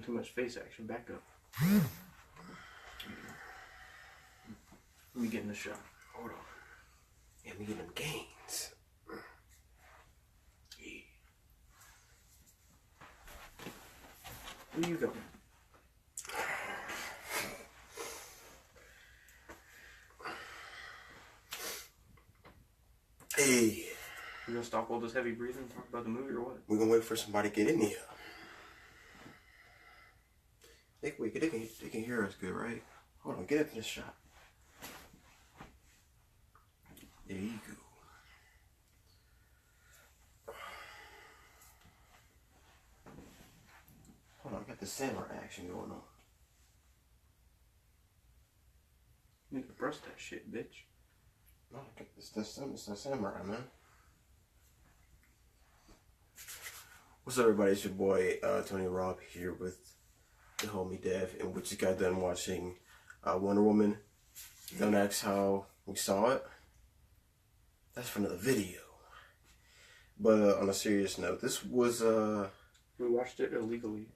too much face action. Back up. Let me get in the shot. Hold on. Yeah, let me get them gains. Yeah. Where you going? Hey. You gonna stop all this heavy breathing and talk about the movie or what? We're gonna wait for somebody to get in here. They can hear us good, right? Hold on, get up in this shot. There you go. Hold on, I got the samurai action going on. You need to brush that shit, bitch. No, it's the samurai, man. What's up, everybody? It's your boy, Tony Robb, here with the homie Dev, and we just got done watching Wonder Woman. Don't ask how we saw it. That's for another video. But on a serious note, this was We watched it illegally.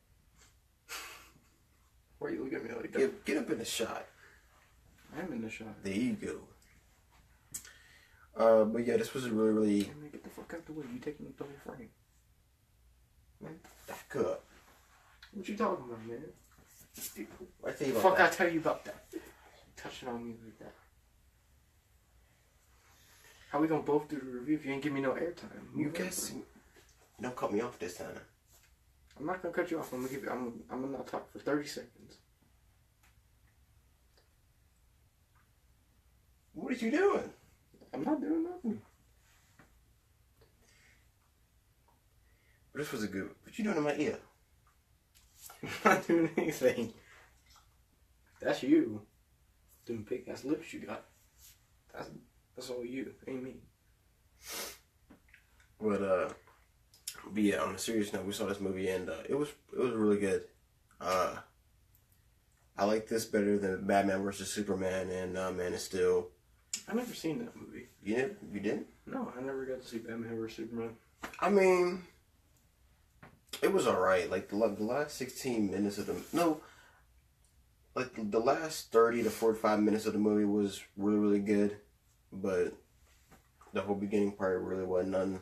Why are you looking at me like that? Get up in the shot. I'm in the shot. There you go. But yeah, this was a really Hey, man, get the fuck out the way. You taking up the whole frame. man, back up. What you talking about, man? I tell you about Fuck, that. I tell you about that. Touching on me like that. How we gonna both do the review if you ain't give me no airtime? You guys don't cut me off this time. I'm not gonna cut you off. I'm gonna not talk for 30 seconds. What are you doing? I'm not doing nothing. This was a good. What you doing in my ear? I'm not doing anything. That's you. Them big ass lips you got. That's all you, ain't me. But yeah, on a serious note, we saw this movie and it was really good. I like this better than Batman vs Superman and Man of Steel. I never seen that movie. You didn't? No, I never got to see Batman vs Superman. I mean, it was alright. Like the last 16 minutes of the last 30 to 45 minutes of the movie was really good, but the whole beginning part really wasn't none.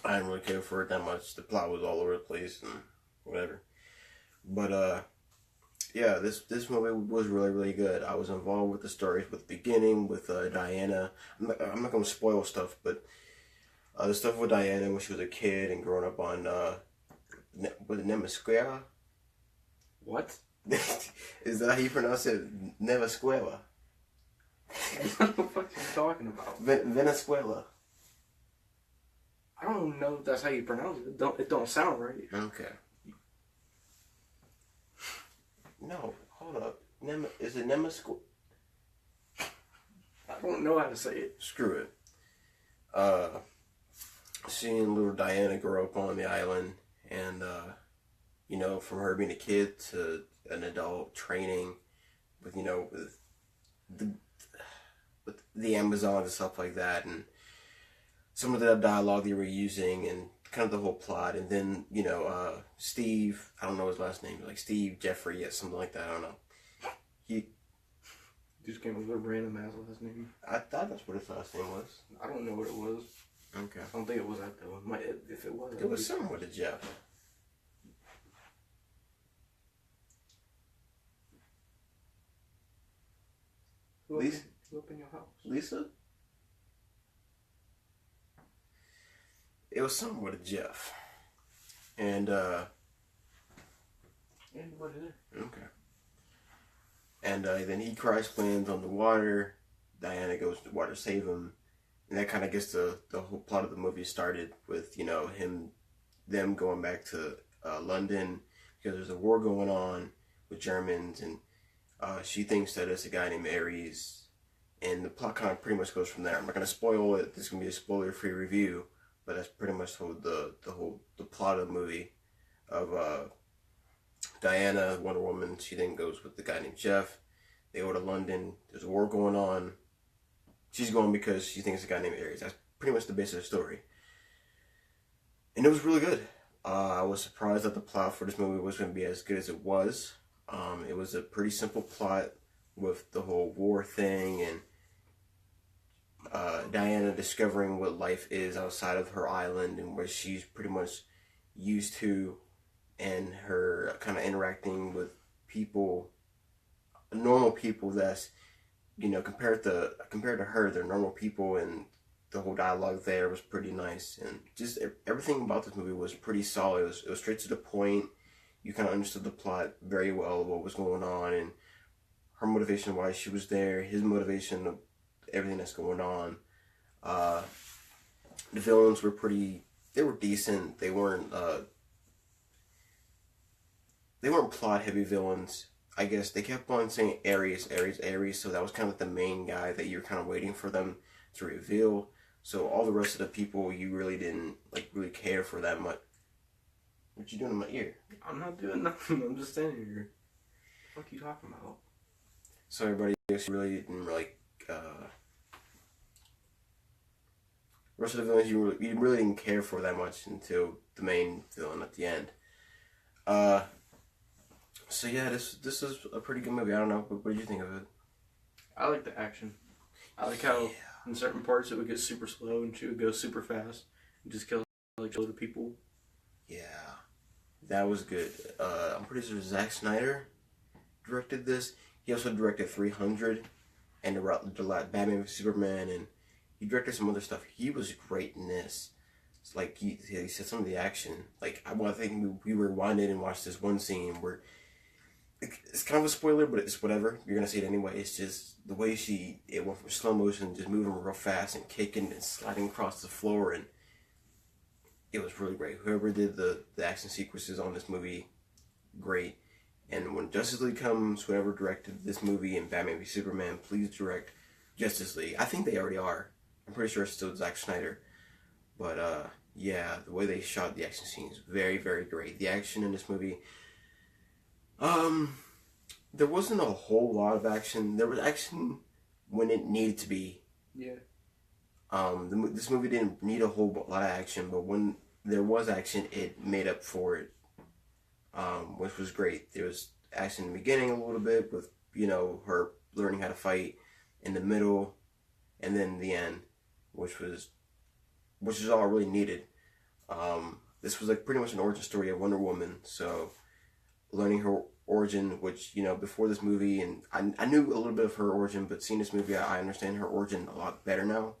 I didn't really care for it that much. The plot was all over the place and whatever. But yeah, this movie was really good. I was involved with the story, with the beginning, with Diana. I'm not gonna spoil stuff, but the stuff with Diana when she was a kid and growing up on was it Nemasquera? What? Is that how you pronounce it? Nemasquera. What the fuck are you talking about? Venezuela. I don't know if that's how you pronounce it. It don't sound right. Okay. No, hold up. Is it Nemasquera? I don't know how to say it. Screw it. Seeing little Diana grow up on the island and, you know, from her being a kid to an adult training with, you know, with the Amazons and stuff like that, and some of the dialogue they were using and kind of the whole plot, and then, you know, Steve, I don't know his last name, like Steve Jeffrey, yeah, something like that, I don't know. He Just came up with a random ass last name. I thought that's what his last name was. I don't know what it was. Okay. I don't think it was that though. If it was, It was something with a Jeff. Lisa? Who up in your house? Lisa? It was something with a Jeff. And, Anybody there? okay. And then he crash lands on the water. Diana goes to the water to save him. And that kind of gets the whole plot of the movie started with, you know, them going back to London because there's a war going on with Germans, and she thinks that it's a guy named Ares, and the plot kind of pretty much goes from there. I'm not going to spoil it. This is going to be a spoiler-free review, but that's pretty much the plot of the movie of Diana, Wonder Woman. She then goes with the guy named Jeff. They go to London. There's a war going on. She's going because she thinks it's a guy named Ares. That's pretty much the basis of the story. And it was really good. I was surprised that the plot for this movie was going to be as good as it was. It was a pretty simple plot with the whole war thing and Diana discovering what life is outside of her island and where she's pretty much used to, and her kind of interacting with people, normal people that's, compared to her, they're normal people, and the whole dialogue there was pretty nice, and just everything about this movie was pretty solid. It was straight to the point. You kind of understood the plot very well, what was going on, and her motivation, why she was there, his motivation, of everything that's going on. The villains were they were decent. They weren't plot heavy villains. I guess they kept on saying Ares, Ares, Ares, so that was kind of the main guy that you're kind of waiting for them to reveal. So all the rest of the people you really didn't really care for that much. What you doing in my ear? I'm not doing nothing. I'm just standing here. What the fuck you talking about? So everybody else really didn't rest of the villains you really didn't care for that much until the main villain at the end. So yeah, this is a pretty good movie. I don't know, what did you think of it? I like the action. I like how in certain parts it would get super slow and she would go super fast and just kill a load of people. Yeah, that was good. I'm pretty sure Zack Snyder directed this. He also directed 300 and the Batman v Superman, and he directed some other stuff. He was great in this. It's like he said some of the action. Like I think we rewinded and watched this one scene where it's kind of a spoiler, but it's whatever. You're gonna see it anyway. It's just the way it went from slow motion, just moving real fast and kicking and sliding across the floor, and it was really great. Whoever did the action sequences on this movie, great. And when Justice League comes, whoever directed this movie and Batman v Superman, please direct Justice League. I think they already are. I'm pretty sure it's still Zack Snyder. But yeah, the way they shot the action scenes, very, very great. The action in this movie, there wasn't a whole lot of action. There was action when it needed to be. Yeah. This movie didn't need a whole lot of action, but when there was action, it made up for it, which was great. There was action in the beginning a little bit with, her learning how to fight, in the middle, and then the end, which is all really needed. This was pretty much an origin story of Wonder Woman, so learning her origin, which, before this movie, and I knew a little bit of her origin, but seeing this movie, I understand her origin a lot better now.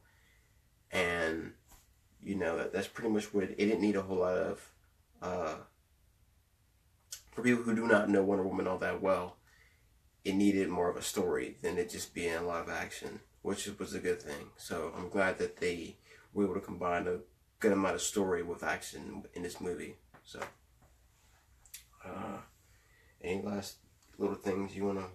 And, that's pretty much what it didn't need a whole lot of, for people who do not know Wonder Woman all that well, it needed more of a story than it just being a lot of action, which was a good thing. So I'm glad that they were able to combine a good amount of story with action in this movie. So, any last little things you wanna?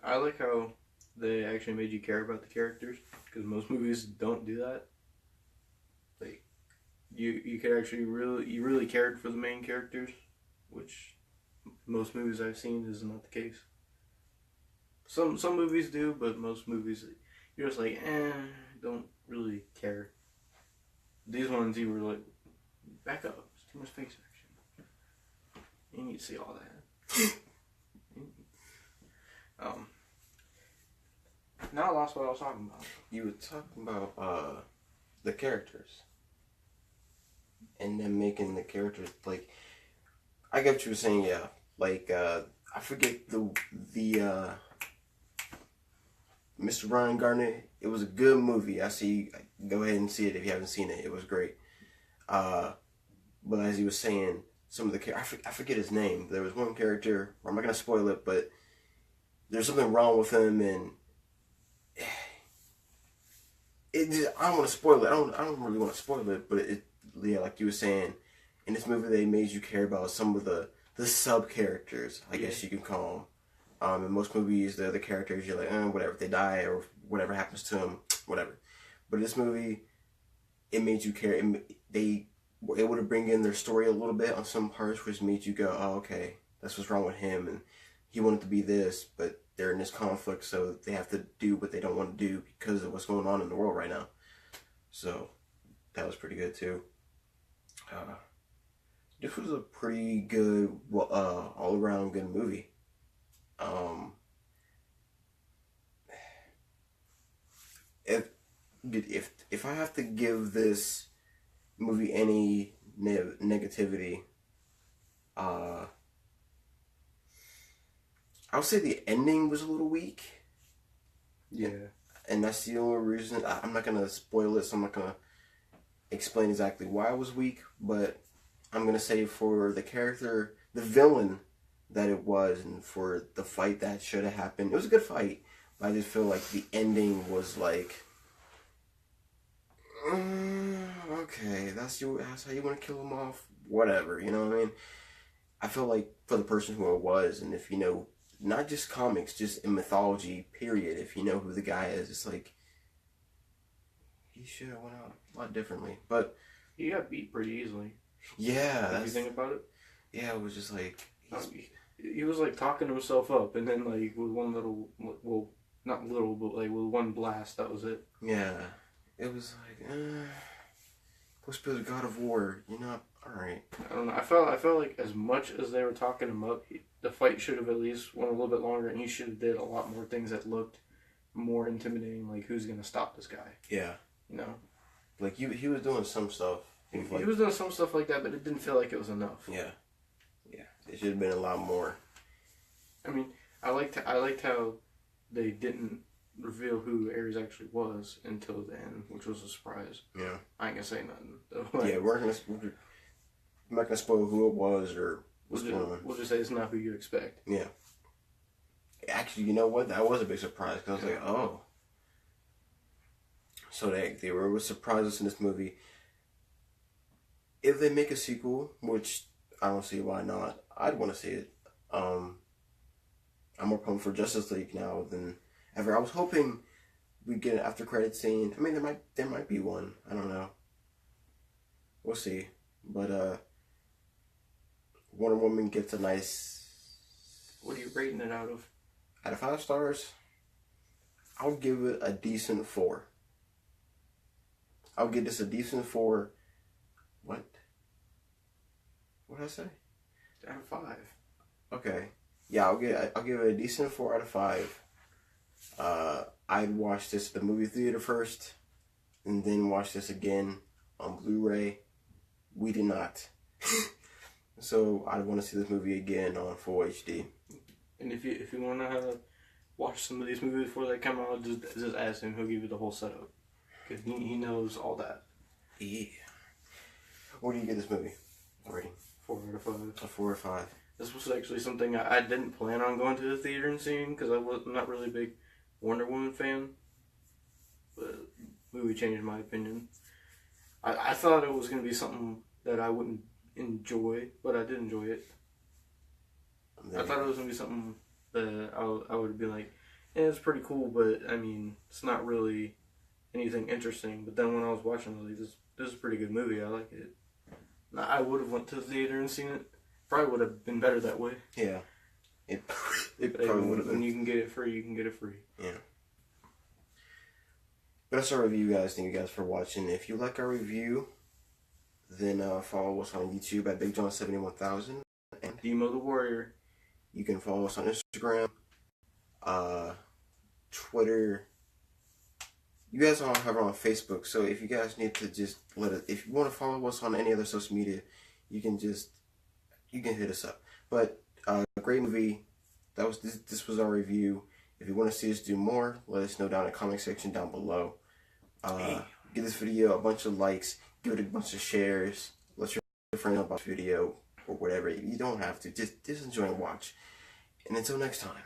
I like how they actually made you care about the characters, because most movies don't do that. Like, you could actually really cared for the main characters, which most movies I've seen is not the case. Some movies do, but most movies you're just like, don't really care. These ones you were like, back up, it's too much face action. You need to see all that. Now I lost what I was talking about. You were talking about the characters, and then making the characters I get what you were saying. Yeah, I forget the Mr. Ryan Gardner. It was a good movie. Go ahead and see it if you haven't seen it. It was great. But as he was saying, some of the I forget his name. There was one character. I'm not gonna spoil it, but there's something wrong with him, and I don't want to spoil it. I don't really want to spoil it, but like you were saying, in this movie they made you care about some of the sub characters, I guess you can call them. In most movies, the other characters, you're like, whatever, if they die or whatever happens to them, whatever. But in this movie, it made you care. They were able to bring in their story a little bit on some parts, which made you go, oh, okay, that's what's wrong with him, and he wanted to be this, but they're in this conflict, so they have to do what they don't want to do because of what's going on in the world right now. So that was pretty good too. this was a pretty good, all around good movie. Um, if if I have to give this movie any negativity, uh, I would say the ending was a little weak. Yeah. And that's the only reason. I'm not gonna spoil it, so I'm not gonna explain exactly why it was weak. But I'm gonna say for the character, the villain that it was, and for the fight that should have happened, it was a good fight. But I just feel like the ending was like, okay, that's how you want to kill him off. Whatever, you know what I mean? I feel like for the person who it was, and if you know, not just comics, just in mythology, period. If you know who the guy is, it's like he should have went out a lot differently. But He got beat pretty easily. yeah, If you think about it. yeah, it was just like He was like talking himself up, and then like with one little, well, not little, but like with one blast, that was it. yeah, it was like supposed to be the God of War. You're not all right. I don't know. I felt like as much as they were talking him up, the fight should have at least went a little bit longer, and he should have did a lot more things that looked more intimidating. Like who's gonna stop this guy? Yeah, You know, like he was doing some stuff. he was doing some stuff like that, but it didn't feel like it was enough. Yeah, yeah, it should have been a lot more. I mean, I liked how they didn't reveal who Ares actually was until the end, which was a surprise. Yeah, I ain't gonna say nothing. Though. yeah, I'm not gonna spoil who it was or what's going on. We'll just say it's not who you expect. Yeah. Actually, you know what? That was a big surprise because I was like, oh. So they were surprised us in this movie. If they make a sequel, which I don't see why not, I'd want to see it. I'm more pumped for Justice League now than ever. I was hoping we'd get an after credit scene. I mean, there might be one. I don't know. We'll see. But Wonder Woman gets a nice. What are you rating it out of? Out of 5 stars, I'll give it a decent 4. I'll give this a decent 4. What? What did I say? Out of 5. Okay. Yeah, I'll give it a decent 4 out of 5. I'd watch this at the movie theater first, and then watch this again on Blu-ray. We did not. So I'd want to see this movie again on full HD. And if you want to know how to watch some of these movies before they come out, just ask him. He'll give you the whole setup. Because he knows all that. Yeah. What do you give this movie? Rating? 4 out of 5. A 4 or 5. This was actually something I didn't plan on going to the theater and seeing because I'm not really a big Wonder Woman fan. But the movie changed my opinion. I thought it was going to be something that I wouldn't enjoy, but I did enjoy it. I thought it was going to be something that I would be like, yeah, it's pretty cool, but I mean, it's not really anything interesting. But then when I was watching, I was like, this is a pretty good movie. I like it. Now, I would have went to the theater and seen it. Probably would have been better that way. Yeah. It But probably would have been. When you can get it free, you can get it free. Yeah. But that's our review, guys. Thank you guys for watching. If you like our review, then follow us on YouTube at BigJohn71000. And Demo the Warrior. you can follow us on Instagram, Twitter. You guys all have it on Facebook, so if you guys need to just if you want to follow us on any other social media, you can hit us up. But great movie. This was our review. If you want to see us do more, let us know down in the comment section down below. Give this video a bunch of likes, give it a bunch of shares, let your friends know about the video or whatever. You don't have to. Just enjoy and watch. And until next time.